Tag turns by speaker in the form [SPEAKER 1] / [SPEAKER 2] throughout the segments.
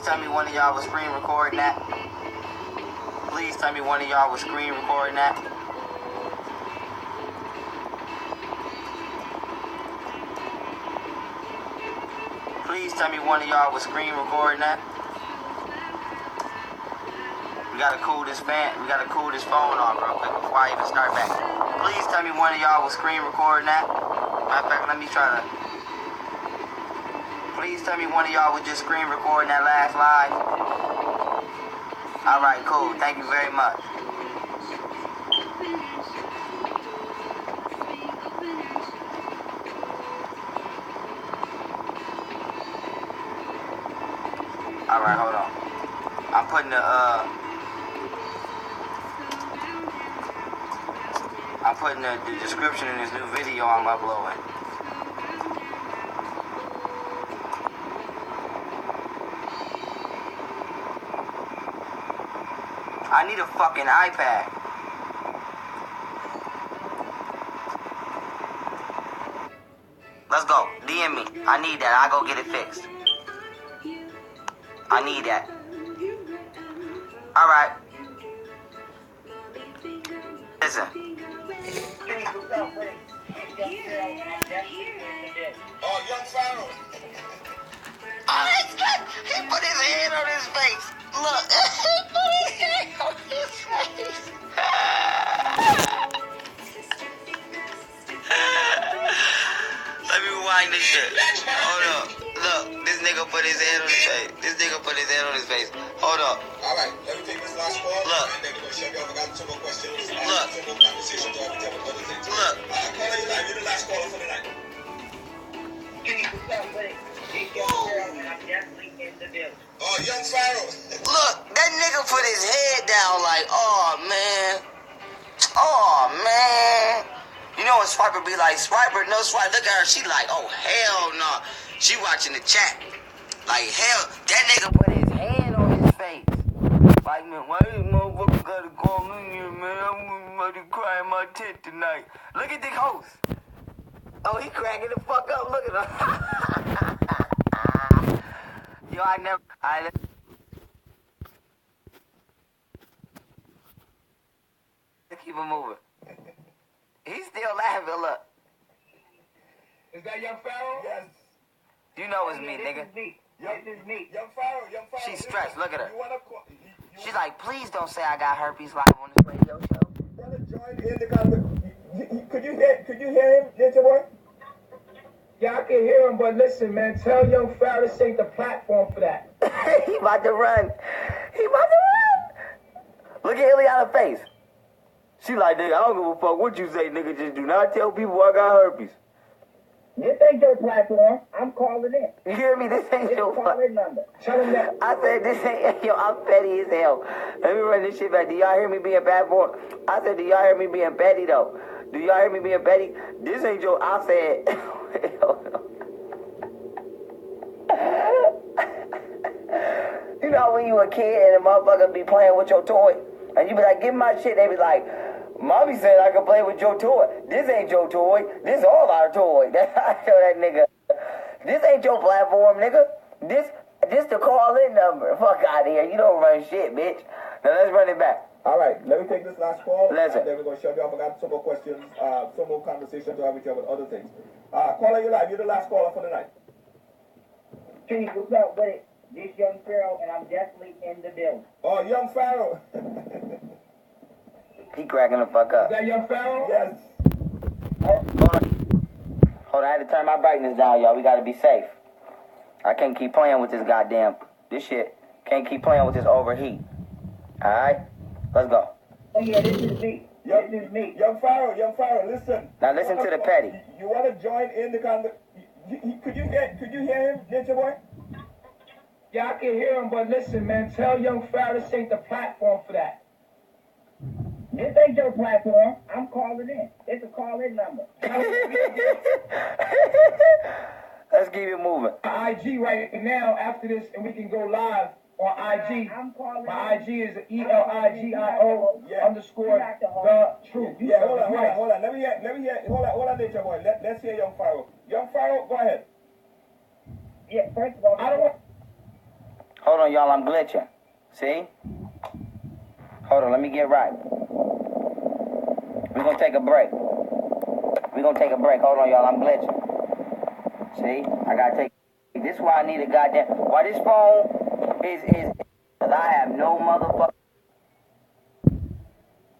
[SPEAKER 1] tell me one of y'all was screen recording that. Please tell me one of y'all was screen recording that. Please tell me one of y'all was screen recording that. We gotta cool this phone off real quick before I even start back. Please tell me one of y'all was screen recording that. Matter of fact, let me try to. Please tell me one of y'all was just screen recording that last live. Alright, cool. Thank you very much. Alright, hold on. I'm putting the description in this new video I'm uploading. I need a fucking iPad. Let's go. DM me. I need that. I'll go get it fixed. I need that. Alright. Listen.
[SPEAKER 2] Oh, young Pharaoh.
[SPEAKER 1] Oh, that's good. He put his hand on his face. Look. He put his hand on his face. Let me rewind this shit. Hold up. Look, this nigga put his hand on his face. Hold up.
[SPEAKER 2] Alright, let me take this last call.
[SPEAKER 1] Look.
[SPEAKER 2] And then we're going to show you. I got two more questions.
[SPEAKER 1] Look.
[SPEAKER 2] Two more conversations to have with other things.
[SPEAKER 1] Look.
[SPEAKER 2] Caller, you live. You're the last caller for the night. Oh, young Pharaoh.
[SPEAKER 1] Look, that nigga put his head down like, oh man. You know when Swiper be like, Swiper, no swipe. Look at her, she like, oh hell no. She watching the chat. Like hell, that nigga put his hand on his face. Like, man, why this motherfucker gotta call me here, man? I'm gonna cry in my tent tonight. Look at the host. Oh, he cracking the fuck up. Look at him. Yo, Let's keep him moving. He's still laughing, look.
[SPEAKER 2] Is that young Pharaoh? Yes.
[SPEAKER 1] You know it's me, nigga.
[SPEAKER 2] This is me. Young Pharaoh.
[SPEAKER 1] She's stressed, look at her.
[SPEAKER 2] You wanna call,
[SPEAKER 1] She's like, please don't say I got herpes live on this radio show.
[SPEAKER 2] wanna join in the conversation? Could you hear him, Ninja Boy? Yeah, I can hear him, but listen, man, tell young Pharaoh this ain't the platform for that.
[SPEAKER 1] He about to run. Look at Ileana's face. She like, nigga, I don't give a fuck what you say, nigga. Just do not tell people I got herpes.
[SPEAKER 3] This ain't your platform. I'm calling it.
[SPEAKER 1] You hear me? This ain't your
[SPEAKER 3] calling number.
[SPEAKER 2] Tell him that.
[SPEAKER 1] I said, this ain't, yo, I'm petty as hell. Let me run this shit back. Do y'all hear me being bad boy? I said, do y'all hear me being petty, though? Do y'all hear me being petty? This ain't your, I said, you know when you a kid and a motherfucker be playing with your toy? And you be like, give me my shit. They be like, Mommy said I could play with your toy. This ain't your toy. This all our toy. I tell that nigga, this ain't your platform, nigga. This the call-in number. Fuck out of here. You don't run shit, bitch. Now let's run it back.
[SPEAKER 2] All right, let me take this last call.
[SPEAKER 1] Listen.
[SPEAKER 2] And then we're going to shut you off. I got some more questions, some more conversations to have with you about other things. Caller, you live. You're the last caller for the night.
[SPEAKER 3] Chief, what's up with it? This young Pharaoh, and I'm definitely in the building.
[SPEAKER 2] Oh, young Pharaoh.
[SPEAKER 1] He cracking the fuck up.
[SPEAKER 2] Is that young Pharaoh? Yes.
[SPEAKER 1] Hold on, I had to turn my brightness down, y'all. We gotta be safe. I can't keep playing with this goddamn, this shit. Can't keep playing with this overheat. Alright? Let's go.
[SPEAKER 3] Oh, yeah, this is me. This is me.
[SPEAKER 2] Young Pharaoh, listen.
[SPEAKER 1] Now listen to the petty.
[SPEAKER 2] You want to join in the conversation? Could you hear him, Ninja Boy? Yeah, I can hear him, but listen, man, tell young Pharaoh this ain't the platform for that.
[SPEAKER 3] This ain't your platform. I'm calling in. It's a call-in number.
[SPEAKER 1] Let's keep it moving.
[SPEAKER 2] IG right now after this, and we can go live on IG. My IG is ELIGIO underscore the truth. Yeah, hold on. Let me hear. Hold on, Nature Boy. Let's hear young Pharaoh. Young Pharaoh, go ahead.
[SPEAKER 3] Yeah, first of all,
[SPEAKER 1] Hold Hold on, y'all. I'm glitching. See? Hold on. Let me get right. We're going to take a break. Hold on, y'all. I'm glitching. See? I got to take... This is why I need a goddamn... Why this phone is... Because I have no motherfucker...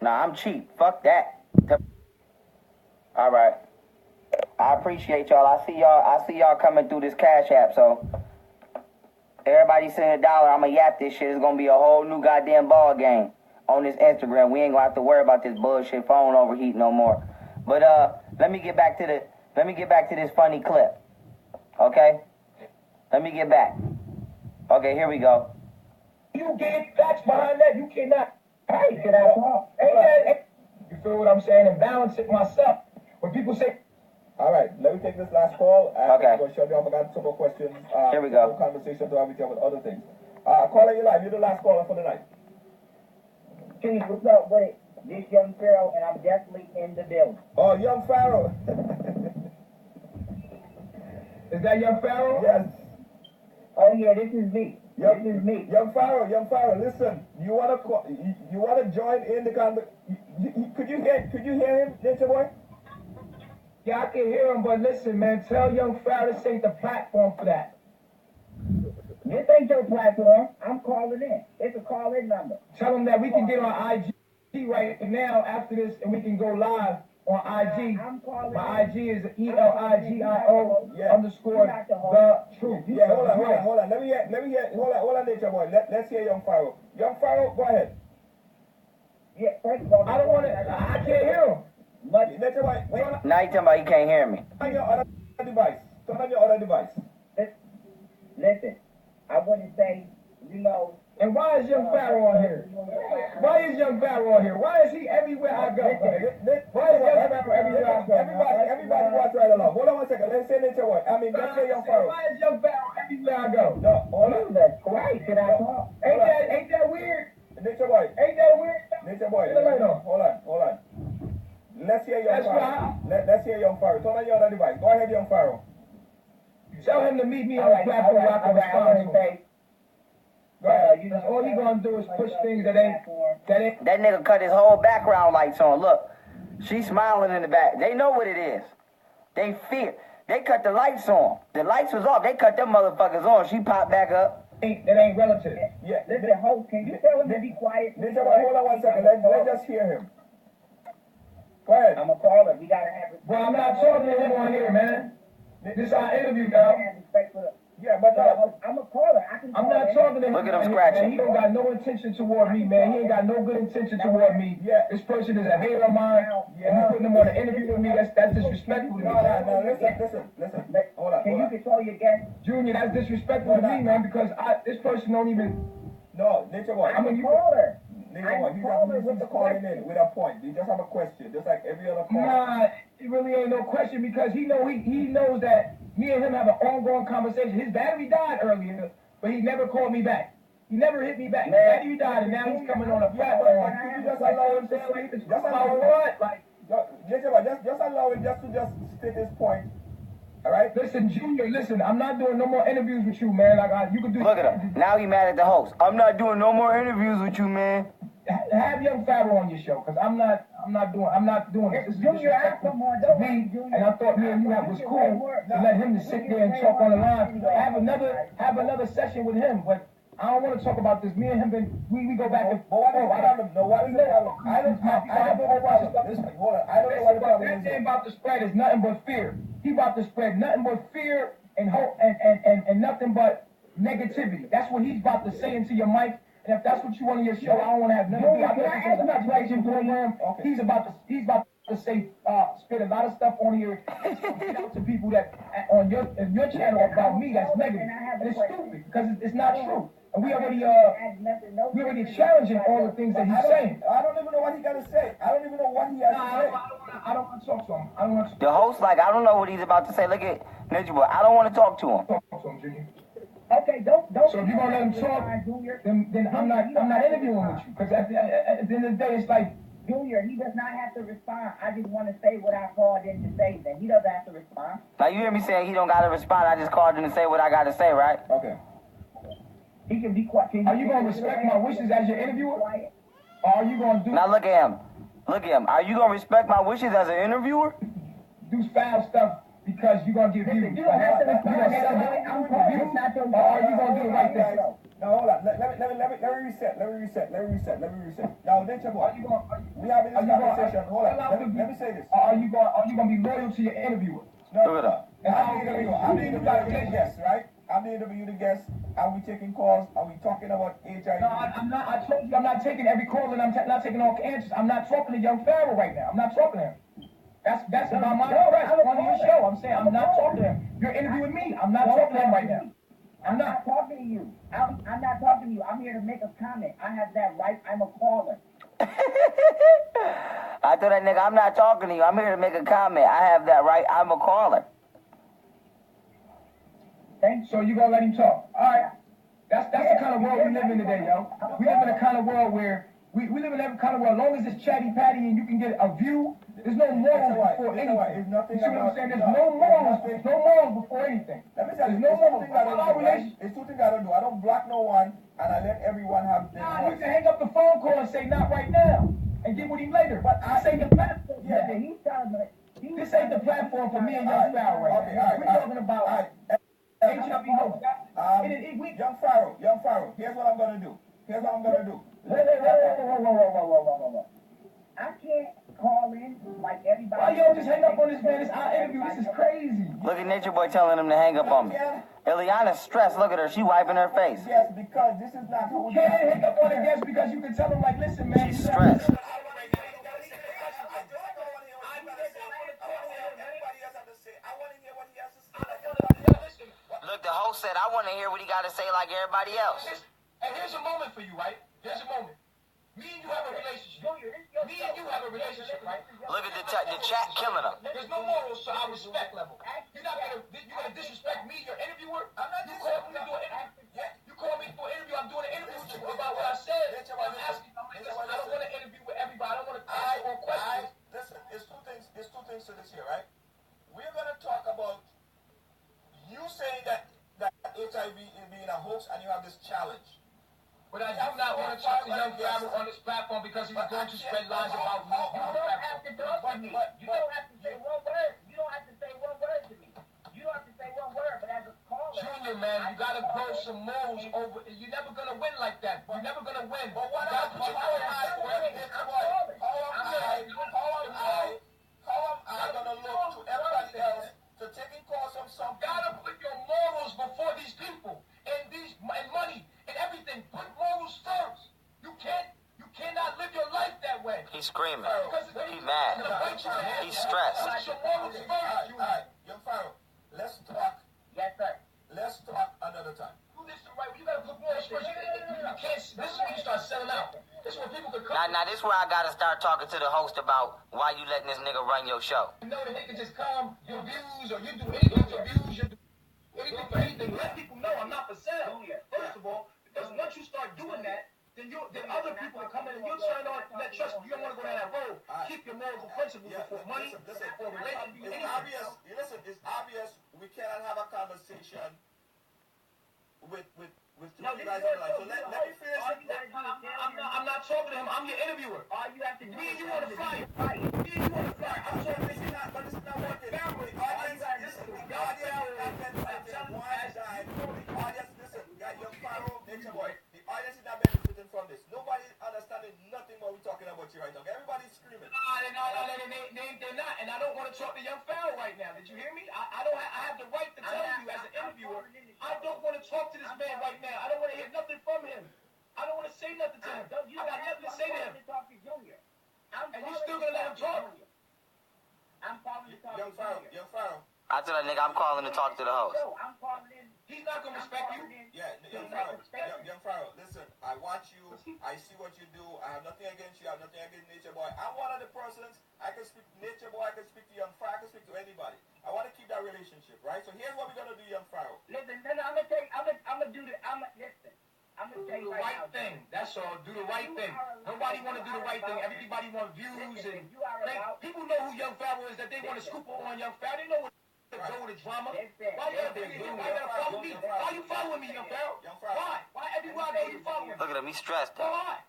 [SPEAKER 1] Nah, I'm cheap. Fuck that. All right. I appreciate y'all. I see y'all coming through this Cash App, so... Everybody send $1. I'ma yap this shit. It's gonna be a whole new goddamn ball game on this Instagram. We ain't gonna have to worry about this bullshit phone overheat no more. But let me get back to this funny clip. Okay? Let me get back. Okay, here we go.
[SPEAKER 2] You get facts behind that. You cannot. Hey, can I talk? Hey, you feel what I'm saying? And balance it myself. When people say. All right, let me take this last call.
[SPEAKER 1] Okay.
[SPEAKER 2] I'm going to show you off. I got some more questions.
[SPEAKER 1] Here we go.
[SPEAKER 2] Conversation to have with you with other things. Caller, you live. You're the last caller for the night.
[SPEAKER 3] Chief, what's up with it? This young Pharaoh, and I'm definitely in the building.
[SPEAKER 2] Oh, young Pharaoh. Is that young Pharaoh? Yes.
[SPEAKER 3] Oh yeah, this is me. This is me.
[SPEAKER 2] Young Pharaoh, listen. You wanna join in the conversation? Could you hear him, Nature Boy? Yeah, I can hear him, but listen, man, tell young Pharaoh this ain't the platform for that.
[SPEAKER 3] This ain't your platform. I'm calling in. It's a call-in number.
[SPEAKER 2] Tell him that we can get on IG right now after this, and we can go live on IG. My IG is ELIGIO underscore the truth. Yeah, hold on. Let me hear, hold on, Nature Boy. Let's hear young Pharaoh. Young Pharaoh, go ahead.
[SPEAKER 3] Yeah, first of all,
[SPEAKER 2] I can't hear him. Nature Boy,
[SPEAKER 1] Now you talking about you can't hear me.
[SPEAKER 2] Turn on your other device.
[SPEAKER 3] Listen, I want to say,
[SPEAKER 2] and why is young Pharaoh on here? Why is young Pharaoh on here? Why is he everywhere I go? Why is young Pharaoh everywhere I go? Everybody watch right along. Hold on one second. Let's say Nature Boy. Let's say young Pharaoh. Why is young Pharaoh everywhere I go? No, hold on.
[SPEAKER 3] that's right. Can I talk?
[SPEAKER 2] Ain't that weird? Nature Boy. Ain't that weird? Nature Boy. Hold on. Let's hear young Pharaoh. Let's hear young Pharaoh. Turn on your other device. Go ahead, young Pharaoh. Tell him to meet me on the platform where I can respond to him. All you gonna do is push things that ain't.
[SPEAKER 1] That nigga cut his whole background lights on. Look, she's smiling in the back. They know what it is. They fear. They cut the lights on. The lights was off. They cut them motherfuckers on. She popped back up.
[SPEAKER 2] That ain't relative.
[SPEAKER 3] Yeah. Listen, host, can you tell him to be quiet?
[SPEAKER 2] Hold on 1 second. Let's just hear him. Go ahead.
[SPEAKER 3] I'm a caller. We gotta have it.
[SPEAKER 2] Well, I'm not talking to him on here, man. This is our interview now. Yeah, but
[SPEAKER 3] I'm a caller.
[SPEAKER 2] I'm not talking to him.
[SPEAKER 1] Look at him scratching.
[SPEAKER 2] He don't got no intention toward me, man. He ain't got no good intention toward me. Yeah. This person is a hater of mine. And you putting him on an interview with me, that's disrespectful to me. No, listen. Hold on.
[SPEAKER 3] Can you control your guest?
[SPEAKER 2] Junior, that's disrespectful to me, man, because this person don't even... No, Nature Boy.
[SPEAKER 3] I'm a caller.
[SPEAKER 2] Nature Boy, he's calling in with a point. You just have a question, just like every other caller. Nah, it really ain't no question because he knows that me and him have an ongoing conversation. His battery died earlier, but he never called me back. He never hit me back. His battery died, and now he's coming on a platform. You just allow him to speak. Just allow what? Like, just allow him just to state his point. All right? Listen, Junior, I'm not doing no more interviews with you, man. You can do.
[SPEAKER 1] Look at him. Now he mad at the host. I'm not doing no more interviews with you, man.
[SPEAKER 2] Have young Pharaoh on your show, because I'm not doing this. This is disrespectful to me, and I thought me and you was cool to let him to sit there and talk on the line. Have another session with him, but I don't want to talk about this. Me and him, we go back and forth. I don't know what is the problem. I don't know what the problem is. That thing about the spread is nothing but fear. He about to spread nothing but fear and hope and nothing but negativity. That's what he's about to say into your mic. And if that's what you want on your show, I don't want to have nothing to do with it. Program. He's about to say, spit a lot of stuff on here get out to people that on your channel about me that's negative. And it's stupid because it's not true. And we already challenging all the things that he's saying. I don't even know what he got to say. I don't even know what he has to say. I don't want to talk to him.
[SPEAKER 1] The host, I don't know what he's about to say. Look at Ninja Boy. I don't want to talk to him.
[SPEAKER 2] Talk to him, Junior.
[SPEAKER 3] Okay, don't.
[SPEAKER 2] So if you're gonna let him talk, then I'm not interviewing with you. Because at the end of the day, it's like
[SPEAKER 3] Junior, he does not have to respond. I just want to say what I called in to say. Then he doesn't have to respond.
[SPEAKER 1] Now you hear me saying he don't gotta respond. I just called him to say what I gotta say, right?
[SPEAKER 2] Okay.
[SPEAKER 3] He can be quiet.
[SPEAKER 2] Are you gonna respect my wishes as your interviewer? Or are you gonna do?
[SPEAKER 1] Now look at him. Look at him. Are you gonna respect my wishes as an interviewer?
[SPEAKER 2] Do foul stuff because you're gonna get views.
[SPEAKER 3] You don't have to respect
[SPEAKER 2] Or are you gonna do the right thing?
[SPEAKER 4] Now hold on. Let me reset. Now, Nature Boy, we having this conversation. Hold on. Let me say this.
[SPEAKER 2] Are you gonna be loyal to your interviewer?
[SPEAKER 1] Look at him.
[SPEAKER 4] I'm the interview guest, right? I'm the interview guest. Are we taking calls? Are we talking about HIV?
[SPEAKER 2] No, I'm not. I told you I'm not taking every call and I'm not taking all answers. I'm not talking to young Pharaoh right now. I'm not talking to him. That's about my press on your show. I'm saying I'm not talking to him. You're interviewing me. I'm not talking to him right now.
[SPEAKER 3] I'm not talking to you. I'm not talking to you. I'm here to make a comment. I have that right. I'm a caller.
[SPEAKER 1] I told that nigga, I'm not talking to you. I'm here to make a comment. I have that right. I'm a caller.
[SPEAKER 2] So you gonna let him talk? All right. That's the kind of world we live in today, yo. We live in a kind of world where we live in every kind of world. As long as it's chatty patty and you can get a view, there's no morals before anything. You see what I'm saying? There's no morals before anything.
[SPEAKER 4] Let me tell you,
[SPEAKER 2] there's no morals.
[SPEAKER 4] It's two things I don't do. I don't block no one, and I let everyone have their
[SPEAKER 2] Nah, you
[SPEAKER 4] voice.
[SPEAKER 2] can hang up the phone call and say not right now, and get with him later. But I say the platform.
[SPEAKER 3] Yeah, he's telling me.
[SPEAKER 2] This ain't the platform for me and young Pharaoh right now. We're talking about HIV hope.
[SPEAKER 4] Young Pharaoh, here's what I'm gonna do.
[SPEAKER 3] Whoa. I can't call in like everybody.
[SPEAKER 2] Why y'all just hang up on this man? It's our interview. This is crazy.
[SPEAKER 1] Look at Nature Boy telling him to hang up on me. Ileana's stressed. Look at her. She wiping her face.
[SPEAKER 4] Yes, because this is not who
[SPEAKER 2] You can't hang up on a guest because you can tell him like, listen, man.
[SPEAKER 1] She's stressed. Look, the host said, I want to hear what he got to say like everybody else.
[SPEAKER 2] And here's a moment for you, right? Here's a moment. Me and you have a relationship. Right?
[SPEAKER 1] Look at the chat killing him.
[SPEAKER 2] There's no morals to our respect level. You're gonna disrespect me, your interviewer. You call me to do an interview. You call me for an interview. I'm doing an interview with you about what I said. I'm asking. Listen, I don't want to interview with everybody. I don't want to answer all questions.
[SPEAKER 4] Listen, it's two things to this here, right? We're gonna talk about you saying that HIV is being a hoax and you have this challenge.
[SPEAKER 2] But I do not want to talk to young Pharaoh on this platform because he's going to spread lies about me.
[SPEAKER 3] You don't have to talk to me. You don't have to say one word. You don't have to say one word to me. You don't have to say one word, but as a caller.
[SPEAKER 2] Junior, man, you got to grow some morals over. You're never going to win like that. You're never going to win. But what
[SPEAKER 4] How am I gonna look to everybody else to taking calls from some?
[SPEAKER 2] You got to put your morals before these people and money and everything. Put morals first. You cannot live your life that way.
[SPEAKER 1] He's screaming. He's mad. He's stressed.
[SPEAKER 4] Young Pharaoh, let's talk.
[SPEAKER 3] Yes, sir.
[SPEAKER 4] Let's talk another time.
[SPEAKER 2] Do this the right way. You got to put morals first. You can't. This is when you start selling out. This is when people can come.
[SPEAKER 1] Now this is where I got to start talking to the host about why you letting this nigga run your show.
[SPEAKER 2] You know that they can just come, your views, or you do anything to views, you do anything for anything. Let people know I'm not for sale. First of all, because once you start doing that, then other people will come in and you'll turn on that trust. You don't want to go down that road. Keep your morals and principles before money, before relationship.
[SPEAKER 4] It's obvious we cannot have a conversation with two guys in life. So let me finish.
[SPEAKER 2] I'm not talking to him. I'm your interviewer.
[SPEAKER 3] All you have to do
[SPEAKER 2] Me and you
[SPEAKER 3] is
[SPEAKER 2] want to fly.
[SPEAKER 4] I'm sorry, this is not working. The audience is not benefiting from this. Nobody understanding nothing what we're talking about you right now. Everybody's screaming.
[SPEAKER 2] They're not. And I don't want to talk to young Pharaoh right now. Did you hear me? I have the right to tell you as an interviewer, I don't want to talk to this man right now. I don't want to hear nothing from him. I don't want to say nothing to him. I got nothing to say to him. And you still going to let him talk?
[SPEAKER 3] I'm calling to talk to Junior.
[SPEAKER 4] Young Pharaoh.
[SPEAKER 1] I told that nigga I'm calling to talk to the host.
[SPEAKER 3] No, I'm calling in.
[SPEAKER 2] He's not going to respect you.
[SPEAKER 4] Yeah, Young Pharaoh, listen, I watch you, I see what you do, I have nothing against you, I have nothing against Nature Boy. I'm one of the persons, I can speak to Nature Boy, I can speak to Young Pharaoh, I can speak to anybody. I want to keep that relationship, right? So here's what we're going to do, Young Pharaoh.
[SPEAKER 3] Listen, I'm going to tell you, I'm going to do the, I'm going to tell
[SPEAKER 2] Do
[SPEAKER 3] you
[SPEAKER 2] the right thing. That's all. Do the right thing. Nobody want to do the right thing. Everybody want views and people know who Young Pharaoh is. That they want to scoop on Young Pharaoh. They know what. go with the drama?
[SPEAKER 3] Listen,
[SPEAKER 2] Why you follow me? Why you following me, young Pharaoh? Why? Why everywhere I go you follow me?
[SPEAKER 1] Look at him, he's stressed out.
[SPEAKER 2] Why?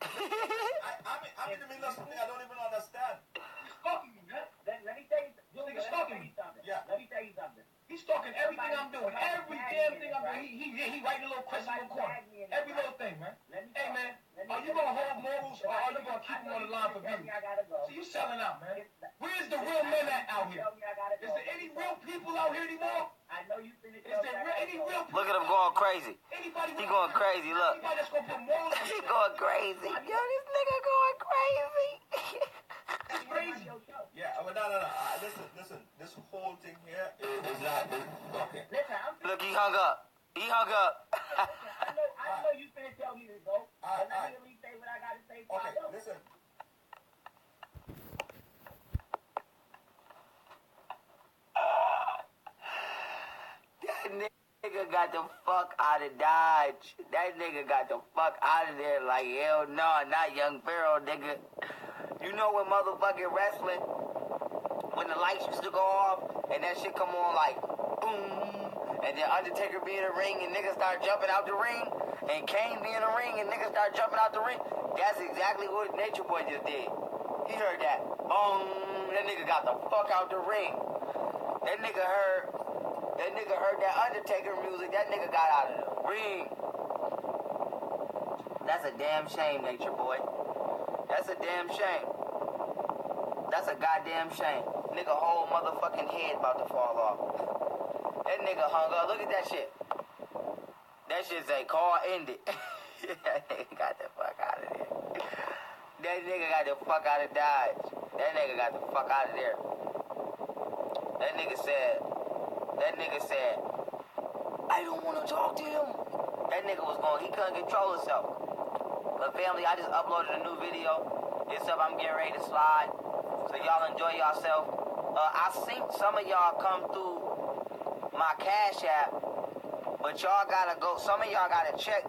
[SPEAKER 4] I'm in the middle of something I don't even understand.
[SPEAKER 2] He's stalking me, man.
[SPEAKER 3] let me tell you
[SPEAKER 2] Your nigga
[SPEAKER 3] let me
[SPEAKER 2] stalking
[SPEAKER 3] tell
[SPEAKER 2] me.
[SPEAKER 3] you something.
[SPEAKER 4] Yeah.
[SPEAKER 3] Let me tell you something.
[SPEAKER 2] He's stalking everything I'm doing. Every damn thing I'm doing. He writing a little question in the corner. Every little thing, man. Hey, man. Are you going to hold morals or are you going to keep them on the line for business? See, you selling out, man. Where's the real men at out here? Is there any real people out here anymore?
[SPEAKER 3] I know you finna
[SPEAKER 2] Is there any real people?
[SPEAKER 1] Look at him going crazy.
[SPEAKER 2] Anybody
[SPEAKER 1] He going crazy, look.
[SPEAKER 2] Anybody that's going to put morals on
[SPEAKER 1] He going crazy. Yo, this nigga going crazy.
[SPEAKER 2] It's crazy.
[SPEAKER 4] Yeah, but no. Listen. This whole thing here is not okay.
[SPEAKER 3] Listen,
[SPEAKER 1] Look, he hung up. He hung up.
[SPEAKER 3] I know you finna tell me to go. But let me at least say what I gotta say.
[SPEAKER 4] Okay, listen.
[SPEAKER 1] That nigga got the fuck out of Dodge. That nigga got the fuck out of there like, hell no, not young Pharaoh, nigga. You know when motherfucking wrestling, when the lights used to go off, and that shit come on like, boom, and then Undertaker be in the ring, and niggas start jumping out the ring, and Kane be in the ring, and niggas start jumping out the ring. That's exactly what Nature Boy just did. He heard that. Boom, that nigga got the fuck out the ring. That nigga heard that Undertaker music. That nigga got out of the ring. That's a damn shame, Nature Boy. That's a damn shame. That's a goddamn shame. Nigga whole motherfucking head about to fall off. That nigga hung up. Look at that shit. That shit say call ended. That nigga got the fuck out of there. That nigga got the fuck out of Dodge. That nigga got the fuck out of there. That nigga said, I don't want to talk to him. That nigga was going, he couldn't control himself. But family, I just uploaded a new video. It's up, I'm getting ready to slide. So y'all enjoy yourself. I seen some of y'all come through my Cash App. But y'all gotta go, some of y'all gotta check